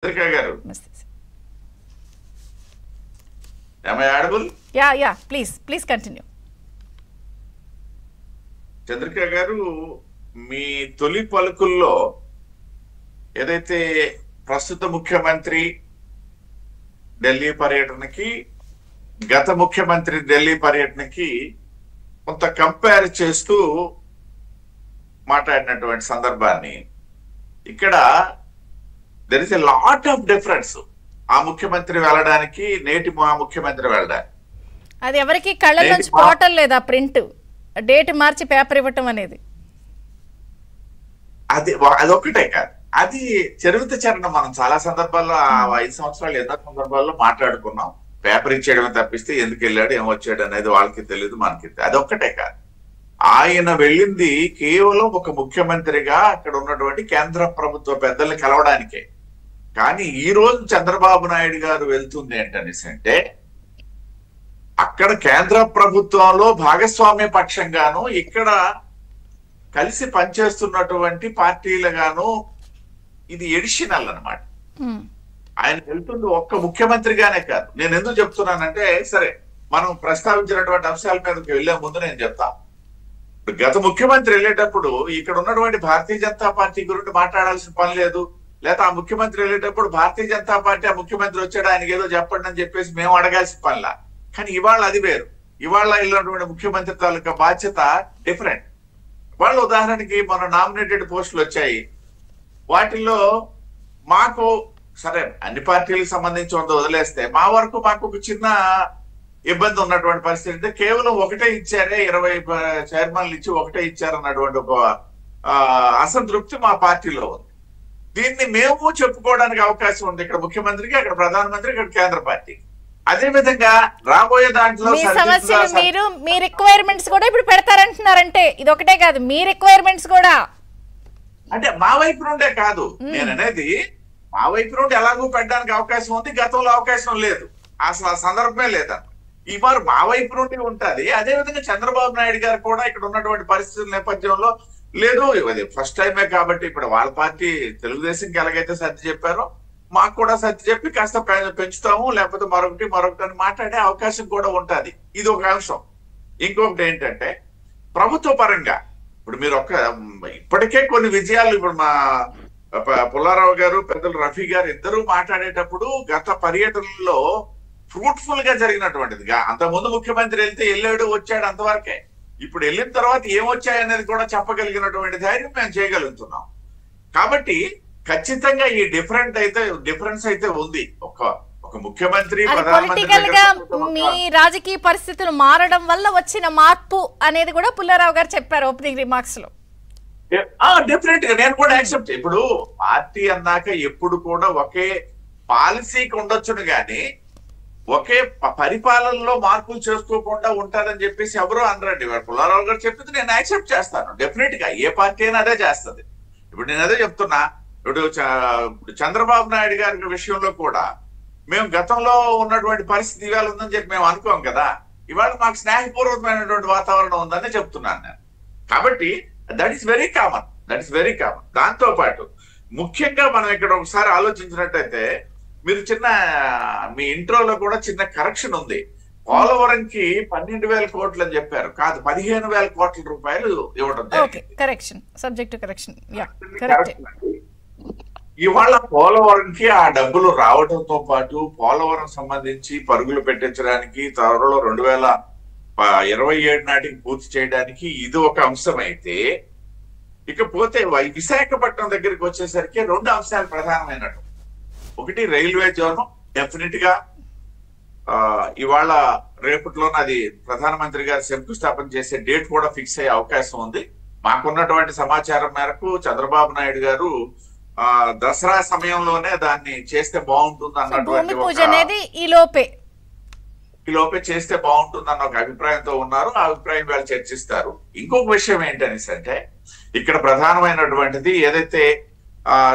చంద్రిక గారు, please continue. Chandrika గారు, మీ తొలి పలుకుల్లో ఏదైతే ప్రస్తుత ముఖ్యమంత్రి ఢిల్లీ పర్యటనకి, గత ముఖ్యమంత్రి ఢిల్లీ పర్యటనకి కొంత కంపేర్ చేస్తూ మాట్లాడినటువంటి సందర్భాన్ని, ఇక్కడ there is a lot of difference. ఆ ముఖ్యమంత్రి వెళ్ళడానికి, నేటి మా ముఖ్యమంత్రి వెళ్ళడానికి అది ఎవరికి కళ్ళ నుంచి పోవటం లేదా? ప్రింట్ డేట్ మార్చి పేపర్ ఇవ్వటం అనేది అదొక్కటే కాదు, అది చరిత్ర చరణం. మనం చాలా సందర్భాల్లో 5 సంవత్సరాలు ఎన్నో సందర్భాల్లో మాట్లాడుకున్నాం. పేపర్ ఇచ్చేయడమే తప్పిస్తే ఎందుకు వెళ్ళాడు, ఏం వచ్చాడు అనేది వాళ్ళకి తెలియదు, మనకి. అదొక్కటే కాదు, ఆయన వెళ్ళింది కేవలం ఒక ముఖ్యమంత్రిగా అక్కడ ఉన్నటువంటి కేంద్ర ప్రభుత్వ పెద్దల్ని కలవడానికే. కానీ ఈ రోజు చంద్రబాబు నాయుడు గారు వెళ్తుంది ఏంటనేసి అంటే, అక్కడ కేంద్ర ప్రభుత్వంలో భాగస్వామ్య పక్షంగాను, ఇక్కడ కలిసి పనిచేస్తున్నటువంటి పార్టీలుగాను ఇది ఎడిషనల్ అన్నమాట. ఆయన వెళ్తుంది ఒక్క ముఖ్యమంత్రిగానే కాదు. నేను ఎందుకు చెప్తున్నానంటే, సరే మనం ప్రస్తావించినటువంటి అంశాల మీదకి వెళ్లే ముందు నేను చెప్తా. గత ముఖ్యమంత్రి వెళ్ళేటప్పుడు ఇక్కడ ఉన్నటువంటి భారతీయ జనతా పార్టీ గురించి మాట్లాడాల్సిన పని లేదు. లేదా ఆ ముఖ్యమంత్రి వెళ్ళేటప్పుడు భారతీయ జనతా పార్టీ ఆ ముఖ్యమంత్రి వచ్చాడు, ఆయనకి ఏదో చెప్పండి అని చెప్పేసి మేము అడగాల్సిన పనిలా. కానీ ఇవాళ అది వేరు. ఇవాళ వెళ్ళినటువంటి ముఖ్యమంత్రి తాలూకా బాధ్యత డిఫరెంట్. వాళ్ళు ఉదాహరణకి మన నామినేటెడ్ పోస్టులు వచ్చాయి. వాటిల్లో మాకు, సరే అన్ని పార్టీలకు సంబంధించి వదిలేస్తే, మా వరకు మాకు ఒక చిన్న ఇబ్బంది ఉన్నటువంటి పరిస్థితి అంటే, కేవలం ఒకటే ఇచ్చారే, 20 చైర్మన్లు ఇచ్చి ఒకటే ఇచ్చారన్నటువంటి ఒక అసంతృప్తి మా పార్టీలో ఉంది. దీన్ని మేము చెప్పుకోవడానికి అవకాశం ఉంది, ఇక్కడ ముఖ్యమంత్రికి, అక్కడ ప్రధానమంత్రి, ఇక్కడ కేంద్ర పార్టీ. అదే విధంగా రాబోయే దాంట్లో మీరు మీ రిక్వైర్మెంట్స్ కూడా ఇప్పుడు పెడతారంటున్నారంటే, ఇది ఒకటే కాదు, మీ రిక్వైర్మెంట్స్ కూడా అంటే మా వైపు నుండే కాదు నేను అనేది. మా వైపు నుండి ఎలాగో పెట్టడానికి అవకాశం ఉంది, గతంలో అవకాశం లేదు, అసలు ఆ సందర్భమే లేదన్న. ఈ మారు మా వైపు నుండి ఉంటది. అదే విధంగా చంద్రబాబు నాయుడు గారు కూడా ఇక్కడ ఉన్నటువంటి పరిస్థితుల నేపథ్యంలో లేదు, ఇది ఫస్ట్ టైమే కాబట్టి ఇప్పుడు వాళ్ళ పార్టీ తెలుగుదేశంకి ఎలాగైతే సర్ది చెప్పారో మాకు కూడా సర్ది చెప్పి కాస్త పెంచుతాము, లేకపోతే మరొకటి అని మాట్లాడే అవకాశం కూడా ఉంటది. ఇది ఒక అంశం. ఇంకొకటి ఏంటంటే, ప్రభుత్వ పరంగా ఇప్పుడు మీరు ఇప్పటికే కొన్ని విజయాలు, ఇప్పుడు మా పుల్లారావు గారు, పెద్దలు రఫీ గారు ఇద్దరు మాట్లాడేటప్పుడు గత పర్యటనలో ఫ్రూట్ఫుల్ గా జరిగినటువంటిది. అంతకుముందు ముఖ్యమంత్రి వెళ్తే వెళ్ళాడు వచ్చాడు అంతవరకే. ఇప్పుడు వెళ్ళిన తర్వాత ఏమొచ్చాయనేది కూడా చెప్పగలిగినటువంటి ధైర్యం మేము చేయగలుగుతున్నాం. కాబట్టి ఖచ్చితంగా ఈ డిఫరెన్స్ అయితే ఉంది. ఒక ముఖ్యమంత్రి, పొలిటికల్ గా మీ రాజకీయ పరిస్థితులు మారడం వల్ల వచ్చిన మార్పు అనేది కూడా పుల్లారావు గారు చెప్పారు ఓపెనింగ్ రిమార్క్స్ లో. డెఫినెట్ గా నేను కూడా యాక్సెప్ట్. ఇప్పుడు పార్టీ అన్నాక ఎప్పుడు కూడా ఒకే పాలసీకి ఉండొచ్చును గాని ఒకే పరిపాలనలో మార్పులు చేసుకోకుండా ఉంటారని చెప్పేసి ఎవరో అనరండి. పుల్లారావు గారు చెప్పింది నేను యాక్సెప్ట్ చేస్తాను. డెఫినెట్ గా ఏ పార్టీ అయినా అదే చేస్తుంది. ఇప్పుడు నేను అదే చెప్తున్నా. ఇప్పుడు చంద్రబాబు నాయుడు గారి విషయంలో కూడా మేము గతంలో ఉన్నటువంటి పరిస్థితి ఇవాళ ఉందని చెప్పి మేము అనుకోం కదా. ఇవాళ మాకు స్నేహపూర్వకమైనటువంటి వాతావరణం ఉందని చెప్తున్నాను నేను. కాబట్టి దట్ ఈస్ వెరీ కామన్. దాంతో పాటు ముఖ్యంగా మనం ఇక్కడ ఒకసారి ఆలోచించినట్టయితే, మీరు మీ ఇంట్రోలో కూడా చిన్న కరెక్షన్ ఉంది. పోలవరంకి 12,000 కోట్లు అని చెప్పారు, కాదు 15,000 కోట్ల రూపాయలు ఇవ్వడం. ఇవాళ పోలవరంకి ఆ డబ్బులు రావడంతో పాటు పోలవరం సంబంధించి పరుగులు పెట్టించడానికి, త్వరలో 2027 నాటికి పూర్తి చేయడానికి ఇది ఒక అంశం అయితే, ఇకపోతే విశాఖపట్నం దగ్గరికి వచ్చేసరికి 2 అంశాలు ప్రధానమైనట్టు. ఒకటి రైల్వే జోన్. డెఫినెట్ గా ఇవాళ రేపటిలోనే అది ప్రధానమంత్రి గారు శంకుస్థాపన చేసే డేట్ కూడా ఫిక్స్ అయ్యే అవకాశం ఉంది. మాకున్నటువంటి సమాచారం మేరకు చంద్రబాబు నాయుడు గారు దసరా సమయంలోనే దాన్ని చేస్తే బాగుంటుంది అన్నటువంటి ఈ లోపే చేస్తే బాగుంటుంది అన్న ఒక అభిప్రాయంతో ఉన్నారు. ఆ అభిప్రాయం వాళ్ళు చర్చిస్తారు. ఇంకొక విషయం ఏంటనేసి అంటే, ఇక్కడ ప్రధానమైనటువంటిది ఏదైతే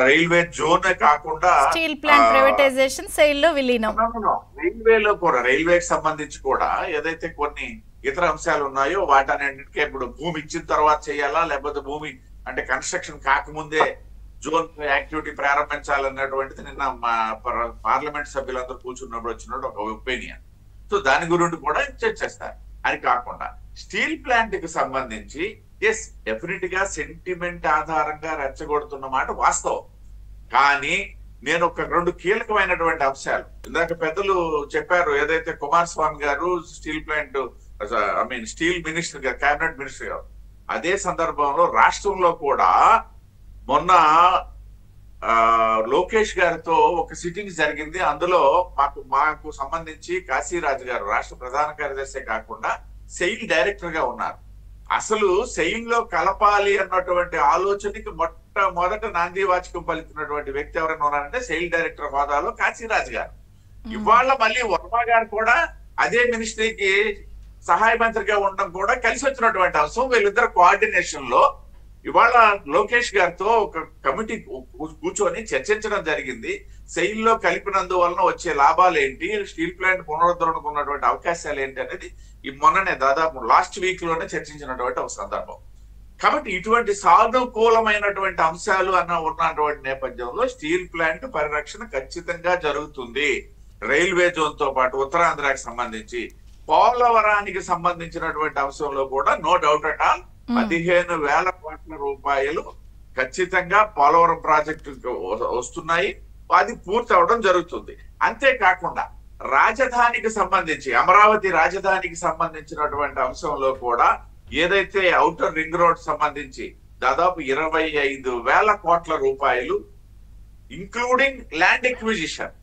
రైల్వే జోన్ కాకుండా స్టీల్ ప్లాంట్ ప్రైవేటైజేషన్, సేల్ లో విలీనం, రైల్వేలో కూడా రైల్వేకి సంబంధించి కూడా ఏదైతే కొన్ని ఇతర అంశాలు ఉన్నాయో వాటన్నింటికి ఇప్పుడు భూమి ఇచ్చిన తర్వాత చేయాలా, లేకపోతే భూమి అంటే కన్స్ట్రక్షన్ కాకముందే జోన్ యాక్టివిటీ ప్రారంభించాలన్నటువంటిది నిన్న మా పార్లమెంట్ సభ్యులందరూ కూర్చున్నప్పుడు వచ్చినప్పుడు ఒక ఒపీనియన్. సో దాని గురించి కూడా చర్చిస్తారు. అది కాకుండా స్టీల్ ప్లాంట్ కి సంబంధించి ఎస్ డెఫినెట్ గా సెంటిమెంట్ ఆధారంగా రెచ్చగొడుతున్న మాట వాస్తవం. కానీ నేను ఒక 2 కీలకమైనటువంటి అంశాలు ఇందాక పెద్దలు చెప్పారు. ఏదైతే కుమారస్వామి గారు స్టీల్ ప్లాంట్ స్టీల్ మినిస్టర్ గారు, కేబినెట్ మినిస్టర్ గారు, అదే సందర్భంలో రాష్ట్రంలో కూడా మొన్న లోకేష్ గారితో ఒక సిట్టింగ్ జరిగింది. అందులో మాకు సంబంధించి కాశీరాజు గారు రాష్ట్ర ప్రధాన కార్యదర్శి కాకుండా సెయిల్ డైరెక్టర్ గా ఉన్నారు. అసలు సెయిల్ లో కలపాలి అన్నటువంటి ఆలోచనకి మొట్టమొదట నాంది వాచకం పలికినటువంటి వ్యక్తి ఎవరైనా ఉన్నారంటే సెయిల్ డైరెక్టర్ హోదాలో కాశీరాజు గారు. ఇవాళ మళ్ళీ వర్మ గారు కూడా అదే మినిస్ట్రీకి సహాయ మంత్రిగా ఉండడం కూడా కలిసి వచ్చినటువంటి అంశం. వీళ్ళిద్దరు కోఆర్డినేషన్ లో ఇవాళ లోకేష్ గారితో ఒక కమిటీ కూర్చొని చర్చించడం జరిగింది. సెయిల్ లో కలిపినందువలన వచ్చే లాభాలు ఏంటి, స్టీల్ ప్లాంట్ పునరుద్ధరణకు ఉన్నటువంటి అవకాశాలు ఏంటి అనేది ఈ మొన్ననే దాదాపు లాస్ట్ వీక్ లోనే చర్చించినటువంటి ఒక సందర్భం. కాబట్టి ఇటువంటి సానుకూలమైనటువంటి అంశాలు ఉన్నటువంటి నేపథ్యంలో స్టీల్ ప్లాంట్ పరిరక్షణ ఖచ్చితంగా జరుగుతుంది. రైల్వే జోన్ తో పాటు ఉత్తరాంధ్రకి సంబంధించి పోలవరానికి సంబంధించినటువంటి అంశంలో కూడా నో డౌట్ అట్ ఆల్ 15,000 కోట్ల రూపాయలు ఖచ్చితంగా పోలవరం ప్రాజెక్టు వస్తున్నాయి. అది పూర్తి అవడం జరుగుతుంది. అంతేకాకుండా రాజధానికి సంబంధించి అమరావతి రాజధానికి సంబంధించినటువంటి అంశంలో కూడా ఏదైతే ఔటర్ రింగ్ రోడ్ సంబంధించి దాదాపు 25,000 కోట్ల రూపాయలు including land acquisition,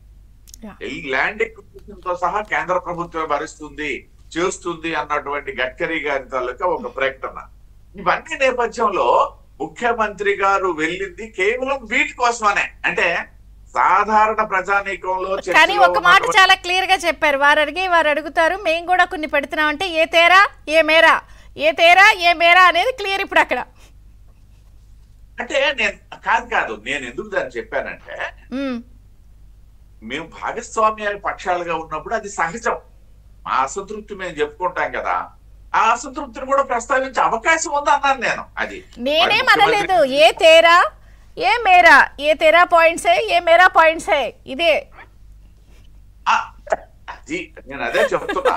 land acquisition తో సహా కేంద్ర ప్రభుత్వం భరిస్తుంది చేస్తుంది అన్నటువంటి గడ్కరీ గారి తాలూకా ఒక ప్రకటన. ఇవన్నీ నేపథ్యంలో ముఖ్యమంత్రి గారు వెళ్ళింది కేవలం వీటి కోసమనే. అంటే సాధారణ ప్రజానీకంలో కానీ ఒక మాట చాలా క్లియర్ గా చెప్పారు. వారు అడుగుతారు, మేము కూడా కొన్ని పెడుతున్నాం అంటే ఏ తేరా ఏ మేరా, ఏ తేరా ఏ మేరా అనేది క్లియర్ ఇప్పుడు అక్కడ. అంటే నేను ఎందుకు దాన్ని చెప్పానంటే మేము భాగస్వామ్యాల పక్షాలుగా ఉన్నప్పుడు అది సహజం. మా అసంతృప్తి మేము చెప్పుకుంటాం కదా, ఆ అసంతృప్తిని కూడా ప్రస్తావించే అవకాశం ఉంది అన్నాను నేను. అది నేనేం అనలేదు. ఏ తేరా ఏ మేరా, ఏ తేరా పాయింట్స్ ఏ మేరా పాయింట్స్ ఇదే అది నేను అదే చెప్తున్నా.